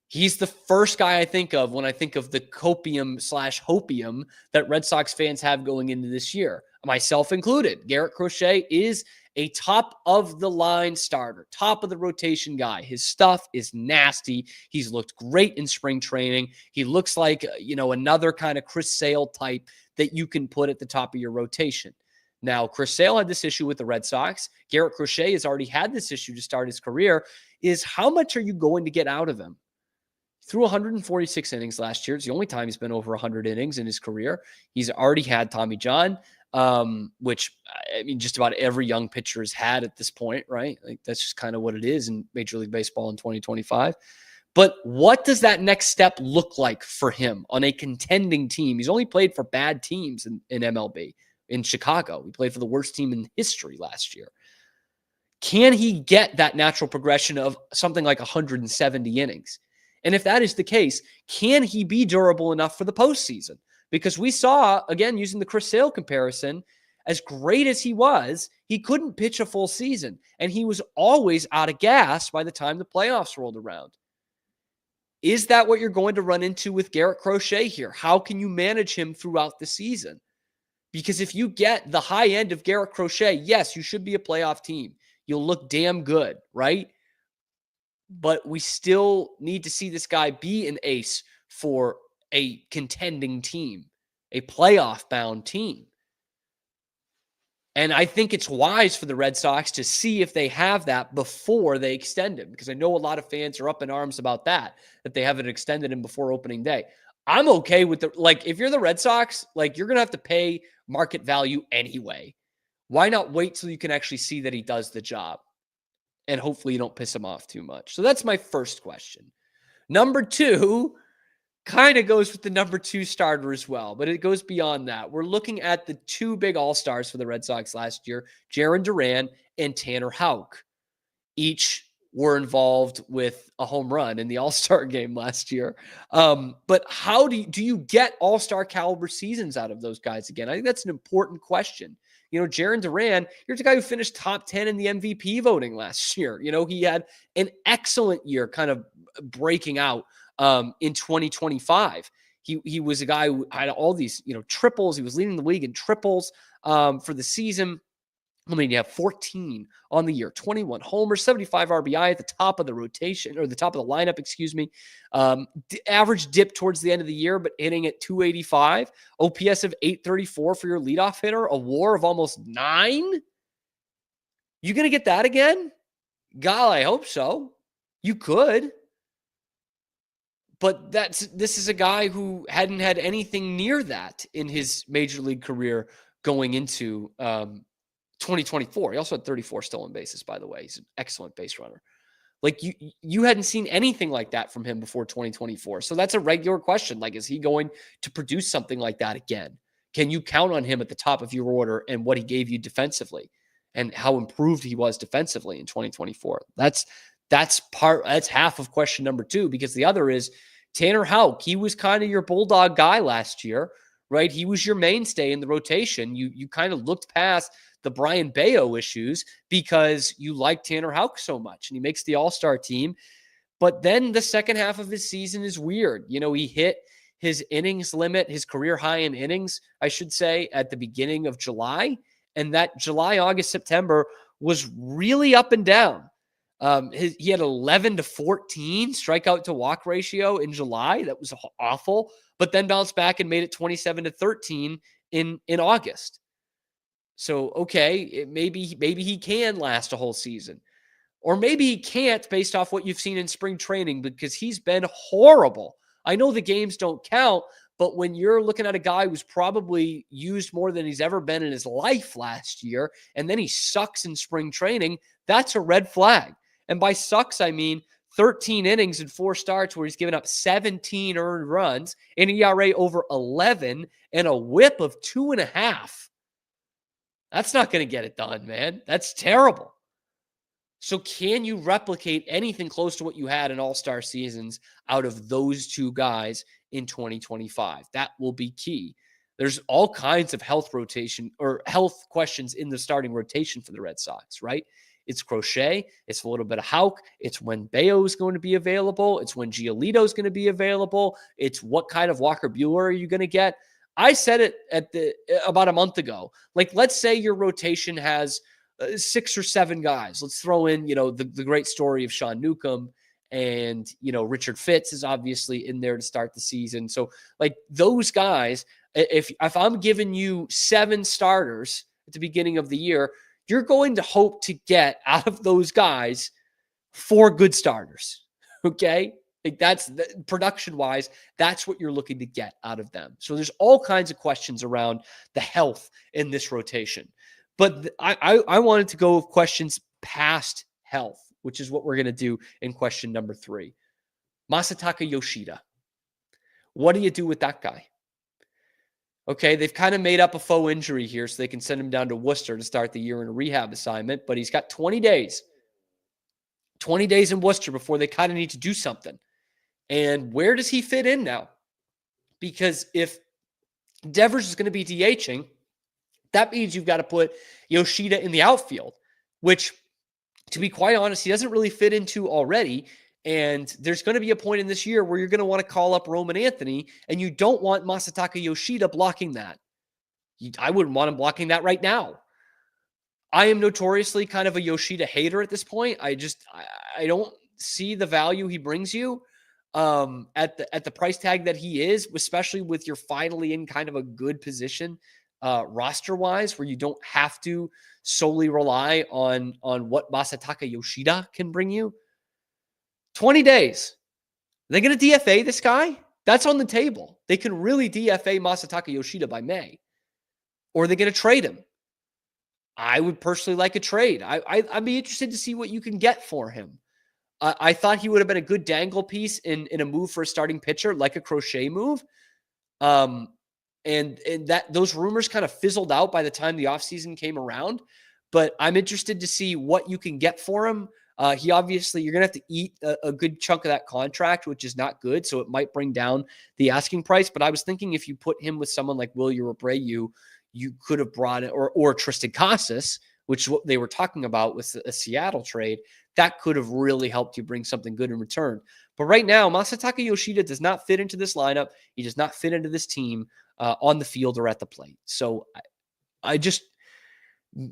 Speaker 3: He's the first guy I think of when I think of the copium/hopium that Red Sox fans have going into this year, myself included. Garrett Crochet is a top-of-the-line starter, top-of-the-rotation guy. His stuff is nasty. He's looked great in spring training. He looks like, another kind of Chris Sale type that you can put at the top of your rotation. Now, Chris Sale had this issue with the Red Sox. Garrett Crochet has already had this issue to start his career, is how much are you going to get out of him? He threw 146 innings last year. It's the only time he's been over 100 innings in his career. He's already had Tommy John, which, I mean, just about every young pitcher has had at this point, right? Like, that's just kind of what it is in Major League Baseball in 2025. But what does that next step look like for him on a contending team? He's only played for bad teams in MLB. In Chicago, he played for the worst team in history last year. Can he get that natural progression of something like 170 innings? And if that is the case, can he be durable enough for the postseason? Because we saw, again, using the Chris Sale comparison, as great as he was, he couldn't pitch a full season. And he was always out of gas by the time the playoffs rolled around. Is that what you're going to run into with Garrett Crochet here? How can you manage him throughout the season? Because if you get the high end of Garrett Crochet, yes, you should be a playoff team. You'll look damn good, right? But we still need to see this guy be an ace for a contending team, a playoff-bound team. And I think it's wise for the Red Sox to see if they have that before they extend him, because I know a lot of fans are up in arms about that they haven't extended him before opening day. I'm okay with if you're the Red Sox, you're going to have to pay market value anyway. Why not wait till you can actually see that he does the job? And hopefully you don't piss him off too much. So that's my first question. Number two kind of goes with the number 2 starter as well, but it goes beyond that. We're looking at the 2 big all-stars for the Red Sox last year, Jarren Duran and Tanner Houck. Each were involved with a home run in the all-star game last year. But how do you get all-star caliber seasons out of those guys again? I think that's an important question. Jarren Duran, here's a guy who finished top 10 in the MVP voting last year. He had an excellent year kind of breaking out in 2025. He was a guy who had all these, triples. He was leading the league in triples for the season. I mean, you have 14 on the year, 21 homers, 75 RBI at the top of the rotation, or the top of the lineup, excuse me. Average dip towards the end of the year, but hitting at 285. OPS of 834 for your leadoff hitter. A WAR of almost 9. You going to get that again? God, I hope so. You could. But this is a guy who hadn't had anything near that in his major league career going into 2024. He also had 34 stolen bases, by the way. He's an excellent base runner. You hadn't seen anything like that from him before 2024. So that's a regular question. Is he going to produce something like that again? Can you count on him at the top of your order and what he gave you defensively and how improved he was defensively in 2024? That's half of question number 2, because the other is Tanner Houck. He was kind of your bulldog guy last year, right? He was your mainstay in the rotation. You kind of looked past the Brian Bayo issues because you like Tanner Houck so much, and he makes the all-star team. But then the second half of his season is weird. He hit his innings limit, his career high in innings, I should say, at the beginning of July. And that July, August, September was really up and down. He had 11 to 14 strikeout to walk ratio in July. That was awful, but then bounced back and made it 27 to 13 in August. So, okay, maybe he can last a whole season, or maybe he can't based off what you've seen in spring training, because he's been horrible. I know the games don't count, but when you're looking at a guy who's probably used more than he's ever been in his life last year, and then he sucks in spring training, that's a red flag. And by sucks, I mean 13 innings and 4 starts where he's given up 17 earned runs, an ERA over 11, and a whip of 2.5. That's not going to get it done, man. That's terrible. So can you replicate anything close to what you had in all-star seasons out of those 2 guys in 2025? That will be key. There's all kinds of health questions in the starting rotation for the Red Sox, right? It's Crochet. It's a little bit of Houck. It's when Bayo is going to be available. It's when Giolito is going to be available. It's what kind of Walker Buehler are you going to get? I said it about a month ago. Let's say your rotation has 6 or 7 guys. Let's throw in, the great story of Sean Newcomb, and, Richard Fitz is obviously in there to start the season. So those guys, if I'm giving you 7 starters at the beginning of the year, you're going to hope to get out of those guys 4 good starters. Okay. Like that's production-wise, that's what you're looking to get out of them. So there's all kinds of questions around the health in this rotation. But I wanted to go with questions past health, which is what we're going to do in question number 3. Masataka Yoshida. What do you do with that guy? Okay, they've kind of made up a faux injury here so they can send him down to Worcester to start the year in a rehab assignment, but he's got 20 days. 20 days in Worcester before they kind of need to do something. And where does he fit in now? Because if Devers is going to be DHing, that means you've got to put Yoshida in the outfield, which, to be quite honest, he doesn't really fit into already. And there's going to be a point in this year where you're going to want to call up Roman Anthony, and you don't want Masataka Yoshida blocking that. I wouldn't want him blocking that right now. I am notoriously kind of a Yoshida hater at this point. I don't see the value he brings you at the price tag that he is, especially with you're finally in kind of a good position roster-wise, where you don't have to solely rely on what Masataka Yoshida can bring you. 20 days. Are they going to DFA this guy? That's on the table. They can really DFA Masataka Yoshida by May. Or are they going to trade him? I would personally like a trade. I'd be interested to see what you can get for him. I thought he would have been a good dangle piece in a move for a starting pitcher, like a Crochet move. And that those rumors kind of fizzled out by the time the offseason came around. But I'm interested to see what you can get for him. He obviously, you're going to have to eat a good chunk of that contract, which is not good. So it might bring down the asking price. But I was thinking if you put him with someone like Wilyer Abreu, you could have brought it, or Tristan Casas, which is what they were talking about with a Seattle trade. That could have really helped you bring something good in return. But right now, Masataka Yoshida does not fit into this lineup. He does not fit into this team on the field or at the plate. So I just,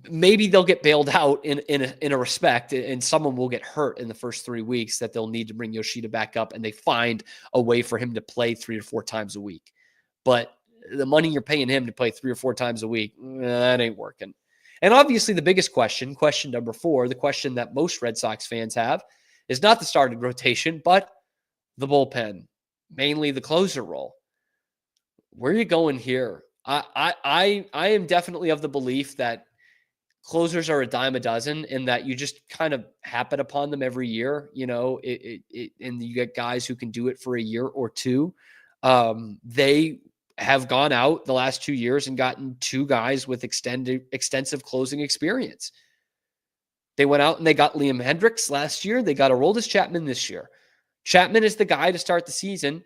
Speaker 3: maybe they'll get bailed out in a respect, and someone will get hurt in the first 3 weeks that they'll need to bring Yoshida back up, and they find a way for him to play 3 or 4 times a week. But the money you're paying him to play 3 or 4 times a week, that ain't working. And obviously the biggest question number 4, the question that most Red Sox fans have, is not the starting rotation, but the bullpen, mainly the closer role. Where are you going here? I am definitely of the belief that closers are a dime a dozen, and that you just kind of happen upon them every year, and you get guys who can do it for a year or two. They have gone out the last 2 years and gotten 2 guys with extensive closing experience. They went out and they got Liam Hendriks last year. They got Aroldis Chapman this year. Chapman is the guy to start the season,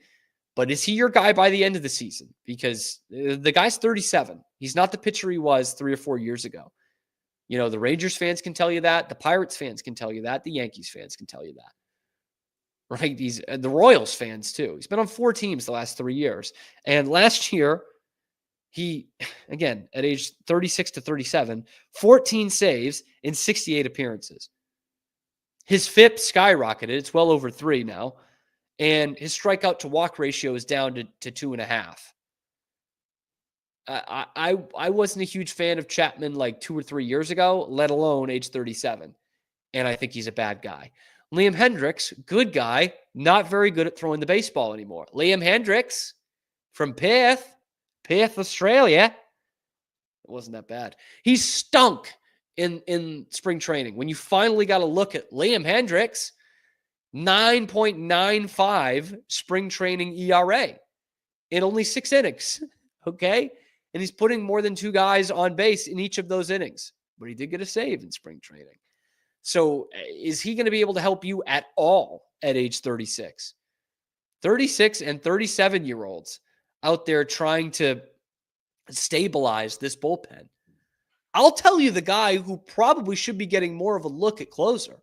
Speaker 3: but is he your guy by the end of the season? Because the guy's 37. He's not the pitcher he was 3 or 4 years ago. The Rangers fans can tell you that. The Pirates fans can tell you that. The Yankees fans can tell you that. Right? He's the Royals fans too. He's been on 4 teams the last 3 years. And last year, he, again, at age 36 to 37, 14 saves in 68 appearances. His FIP skyrocketed. It's well over 3 now. And his strikeout to walk ratio is down to 2.5. I wasn't a huge fan of Chapman like 2 or 3 years ago, let alone age 37. And I think he's a bad guy. Liam Hendriks, good guy, not very good at throwing the baseball anymore. Liam Hendriks from Perth, Australia. It wasn't that bad. He stunk in spring training. When you finally got to look at Liam Hendriks, 9.95 spring training ERA in only 6 innings. Okay? And he's putting more than 2 guys on base in each of those innings. But he did get a save in spring training. So is he going to be able to help you at all at age 36? 36 and 37-year-olds out there trying to stabilize this bullpen. I'll tell you the guy who probably should be getting more of a look at closer.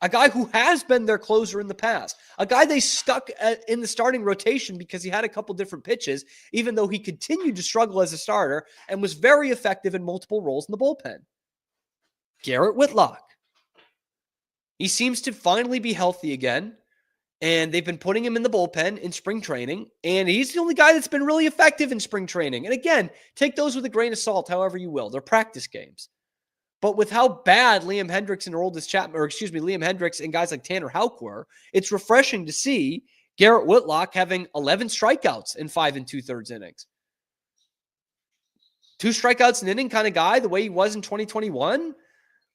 Speaker 3: A guy who has been their closer in the past. A guy they stuck in the starting rotation because he had a couple different pitches, even though he continued to struggle as a starter and was very effective in multiple roles in the bullpen. Garrett Whitlock. He seems to finally be healthy again, and they've been putting him in the bullpen in spring training, and he's the only guy that's been really effective in spring training. And again, take those with a grain of salt, however you will. They're practice games. But with how bad Liam Hendricks and Liam Hendricks and guys like Tanner Houck were, it's refreshing to see Garrett Whitlock having 11 strikeouts in 5 2/3 innings. 2 strikeouts an inning kind of guy, the way he was in 2021.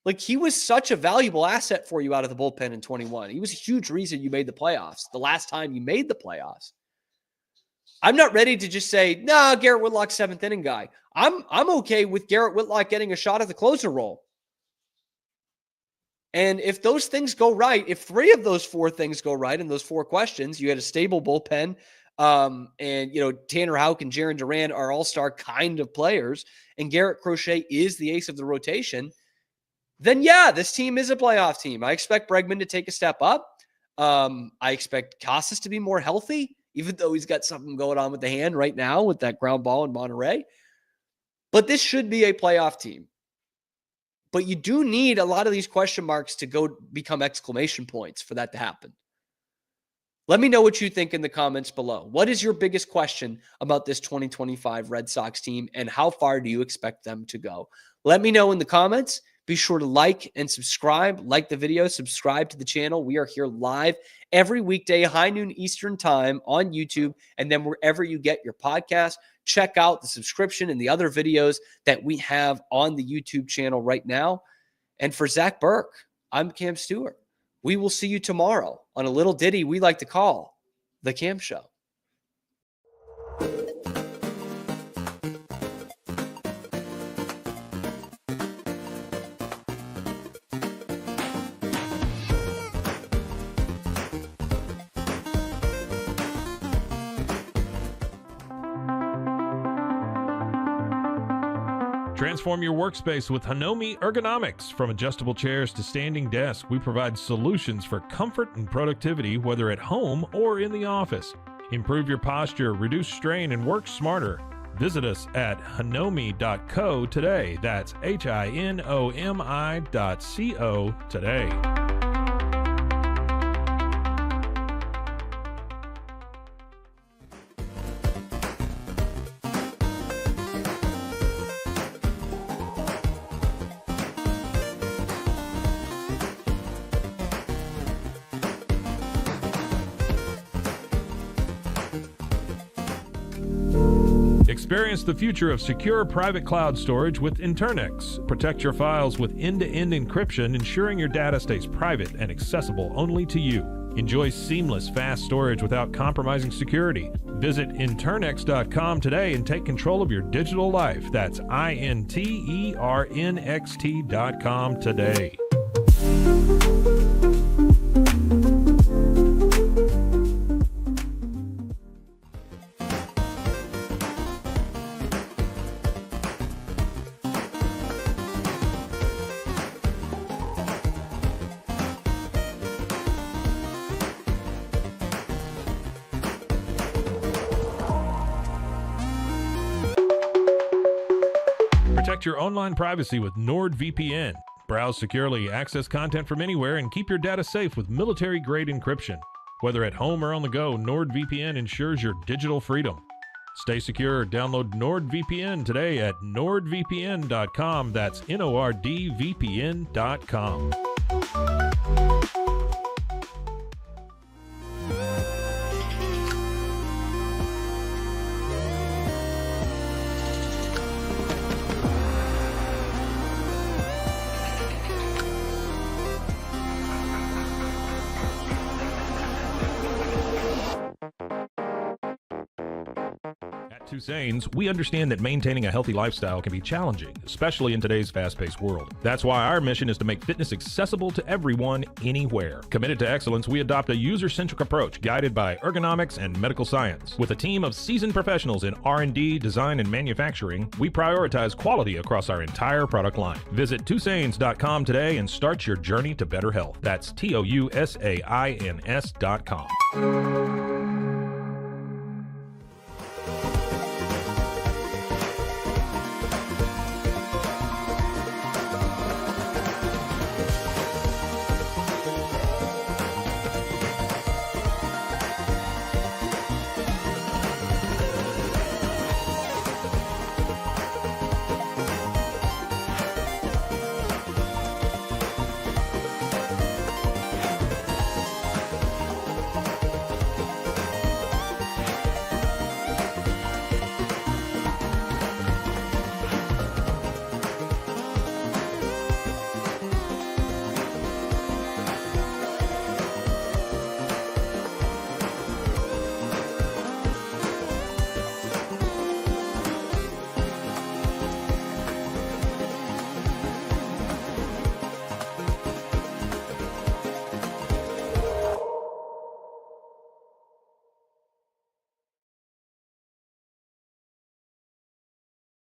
Speaker 3: Like, he was such a valuable asset for you out of the bullpen in 21. He was a huge reason you made the playoffs, the last time you made the playoffs. I'm not ready to just say, nah, Garrett Whitlock, 7th inning guy. I'm okay with Garrett Whitlock getting a shot at the closer role. And if those things go right, if 3 of those 4 things go right in those 4 questions, you had a stable bullpen, and, you know, Tanner Houck and Jarren Duran are all-star kind of players, and Garrett Crochet is the ace of the rotation, then yeah, this team is a playoff team. I expect Bregman to take a step up. I expect Casas to be more healthy, even though he's got something going on with the hand right now with that ground ball in Monterey. But this should be a playoff team. But you do need a lot of these question marks to go become exclamation points for that to happen. Let me know what you think in the comments below. What is your biggest question about this 2025 Red Sox team, and how far do you expect them to go? Let me know in the comments. Be sure to like and subscribe. Like the video, subscribe to the channel. We are here live every weekday, high noon Eastern time on YouTube, and then wherever you get your podcast. Check out the subscription and the other videos that we have on the YouTube channel right now. And for Zach Burke, I'm Cam Stewart. We will see you tomorrow on a little ditty we like to call The Cam Show.
Speaker 2: Transform your workspace with Hanomi Ergonomics. From adjustable chairs to standing desks, we provide solutions for comfort and productivity, whether at home or in the office. Improve your posture, reduce strain, and work smarter. Visit us at hanomi.co today. That's HINOMI.co today. Experience the future of secure private cloud storage with Internex. Protect your files with end-to-end encryption, ensuring your data stays private and accessible only to you. Enjoy seamless, fast storage without compromising security. Visit Internex.com today and take control of your digital life. That's INTERNXT.com today. Protect your online privacy with NordVPN. Browse securely, access content from anywhere, and keep your data safe with military-grade encryption. Whether at home or on the go, NordVPN ensures your digital freedom. Stay secure. Download NordVPN today at nordvpn.com. That's NORDVPN.com. Tusains, we understand that maintaining a healthy lifestyle can be challenging, especially in today's fast-paced world. That's why our mission is to make fitness accessible to everyone, anywhere. Committed to excellence, we adopt a user-centric approach guided by ergonomics and medical science. With a team of seasoned professionals in R&D, design, and manufacturing, we prioritize quality across our entire product line. Visit Tusains.com today and start your journey to better health. That's TOUSAINS.com.